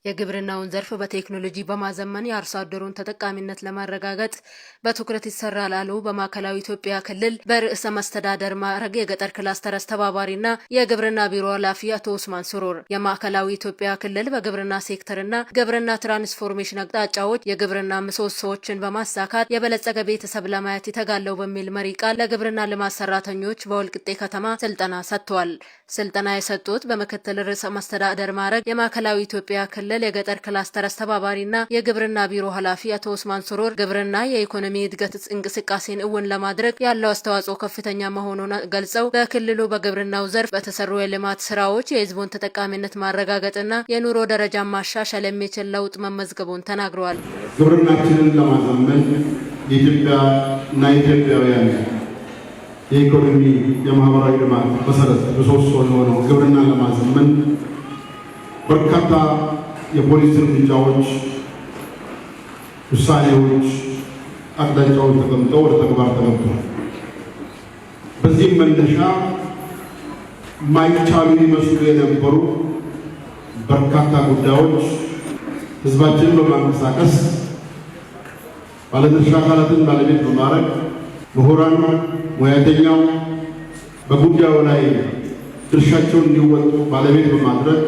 የግብርናውን ዘርፍ በቴክኖሎጂ በማዘመን የአርሶ አደሩን ተጠቃሚነት ለማረጋገጥ በትኩረት ይሰራል አሉ በማዕከላዊ ኢትዮጵያ ክልል በርዕሰ መስተዳደር ማዕረግ የገጠር ክላስተር አስተባባሪና የግብርና ቢሮ ኃላፊ አቶ ኡስማን ሱሩር። የማዕከላዊ ኢትዮጵያ ክልል በግብርና ሴክተርና ግብርና ትራንስፎርሜሽን አቅጣጫዎች የግብርና ምሰሶዎችን በማሳካት የበለጸገ ቤተሰብ ለማየት ይተጋለው በሚል መሪ ቃል ለግብርና ልማት ሰራተኞች በወልቂጤ ከተማ ስልጠና ሰጥቷል። ስልጠና የሰጡት በምክትል ርዕሰ መስተዳደር ማዕረግ የማዕከላዊ ኢትዮጵያ ክልል የገጠር ክላስተር አስተባባሪና የግብርና ቢሮ ኃላፊ አቶ ኡስማን ሱሩር ግብርና የኢኮኖሚ እድገት እንቅስቃሴን እውን ለማድረግ ያለው አስተዋጽኦ ከፍተኛ መሆኑን ገልጸው በክልሉ በግብርናው ዘርፍ በተሰሩ የልማት ስራዎች የህዝቡን ተጠቃሚነት ማረጋገጥና የኑሮ ደረጃ ማሻሻል የሚችል ለውጥ መመዝገቡን ተናግረዋል። ግብርናችንን ለማዘመን የኢትዮጵያና ኢትዮጵያውያን የኢኮኖሚ የማህበራዊ ልማት መሰረት ምሰሶ የሆነው ግብርና ለማዘመን በርካታ የፖሊሲ እርምጃዎች፣ ውሳኔዎች፣ አቅጣጫዎች ተቀምጠው ወደ ተግባር ተገብተዋል። በዚህም መነሻ ማይቻሉ ይመስሉ የነበሩ በርካታ ጉዳዮች ህዝባችንን በማንቀሳቀስ ባለድርሻ አካላትን ባለቤት በማድረግ ምሁራን፣ ሙያተኛው በጉዳዩ ላይ ድርሻቸውን እንዲወጡ ባለቤት በማድረግ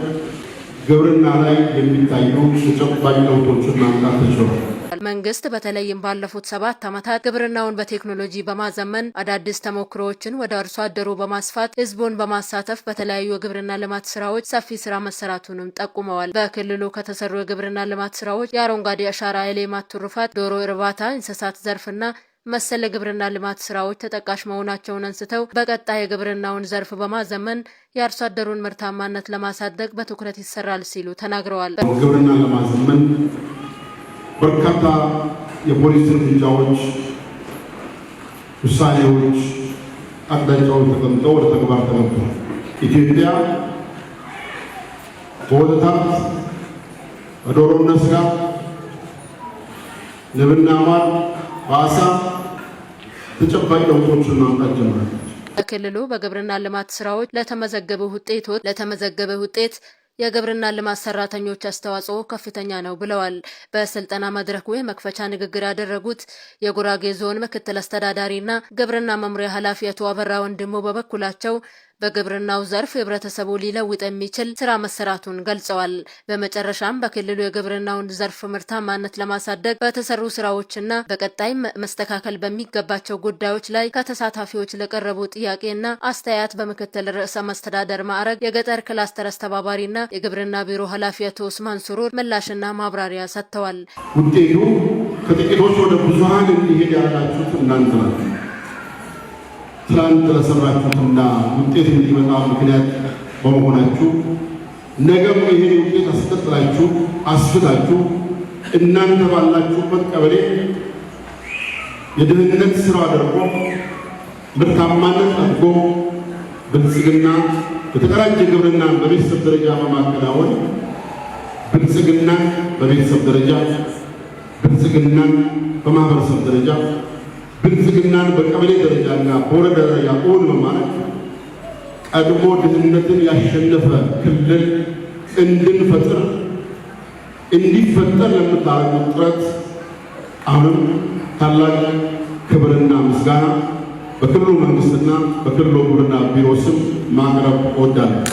ግብርና ላይ የሚታዩ ተጨባጭ ለውጦችን ማምጣት ተችሏል። መንግስት በተለይም ባለፉት 7 ዓመታት ግብርናውን በቴክኖሎጂ በማዘመን አዳዲስ ተሞክሮዎችን ወደ አርሶ አደሩ በማስፋት ህዝቡን በማሳተፍ በተለያዩ የግብርና ልማት ስራዎች ሰፊ ስራ መሰራቱንም ጠቁመዋል። በክልሉ ከተሰሩ የግብርና ልማት ስራዎች የአረንጓዴ አሻራ የሌማት ትሩፋት፣ ዶሮ እርባታ፣ እንስሳት ዘርፍና መሰል የግብርና ልማት ስራዎች ተጠቃሽ መሆናቸውን አንስተው በቀጣይ የግብርናውን ዘርፍ በማዘመን የአርሶ አደሩን ምርታማነት ለማሳደግ በትኩረት ይሰራል ሲሉ ተናግረዋል። ግብርና ለማዘመን በርካታ የፖሊሲ እርምጃዎች፣ ውሳኔዎች፣ አቅጣጫዎች ተቀምጠው ወደ ተግባር ተገብተዋል። ኢትዮጵያ በወተት ሀብት፣ በዶሮና ስጋ፣ ንብና ማር፣ በአሳ ተጨባጭ ለውጦችን ማምጣት ጀምራለች። በክልሉ በግብርና ልማት ስራዎች ለተመዘገበ ውጤት የግብርና ልማት ሰራተኞች አስተዋጽኦ ከፍተኛ ነው ብለዋል። በስልጠና መድረኩ የመክፈቻ ንግግር ያደረጉት የጉራጌ ዞን ምክትል አስተዳዳሪና ግብርና መምሪያ ኃላፊ አቶ አበራ ወንድሞ በበኩላቸው በግብርናው ዘርፍ ህብረተሰቡ ሊለውጥ የሚችል ስራ መሰራቱን ገልጸዋል። በመጨረሻም በክልሉ የግብርናውን ዘርፍ ምርታማነት ለማሳደግ በተሰሩ ስራዎችና በቀጣይ መስተካከል በሚገባቸው ጉዳዮች ላይ ከተሳታፊዎች ለቀረቡ ጥያቄና አስተያየት በምክትል ርዕሰ መስተዳደር ማዕረግ የገጠር ክላስተር አስተባባሪና የግብርና ቢሮ ኃላፊ አቶ ኡስማን ሱሩር ምላሽና ማብራሪያ ሰጥተዋል። ውጤቱ ከጥቂቶች ወደ ብዙሃን እንዲሄድ ያላችሁት እናንተ ናችሁ። ትላንት ለሰራችሁትና ውጤት እንዲመጣ ምክንያት በመሆናችሁ ነገም ይሄን ውጤት አስቀጥላችሁ አስፍታችሁ እናንተ ባላችሁበት ቀበሌ የድህነት ስራ አድርጎ ምርታማነት አድርጎ ብልጽግና የተቀናጀ ግብርና በቤተሰብ ደረጃ በማከናወን ብልጽግና በቤተሰብ ደረጃ፣ ብልጽግና በማህበረሰብ ደረጃ፣ ብልጽግናን በቀበሌ ደረጃና በወረዳ ደረጃ እውን በማለት ቀድሞ ድህነትን ያሸነፈ ክልል እንዲፈጠር ለምታደርጉት ጥረት አሁንም ታላቅ ክብርና ምስጋና በክልሉ መንግስትና በክልሉ ግብርና ቢሮ ስም ማቅረብ እወዳለሁ።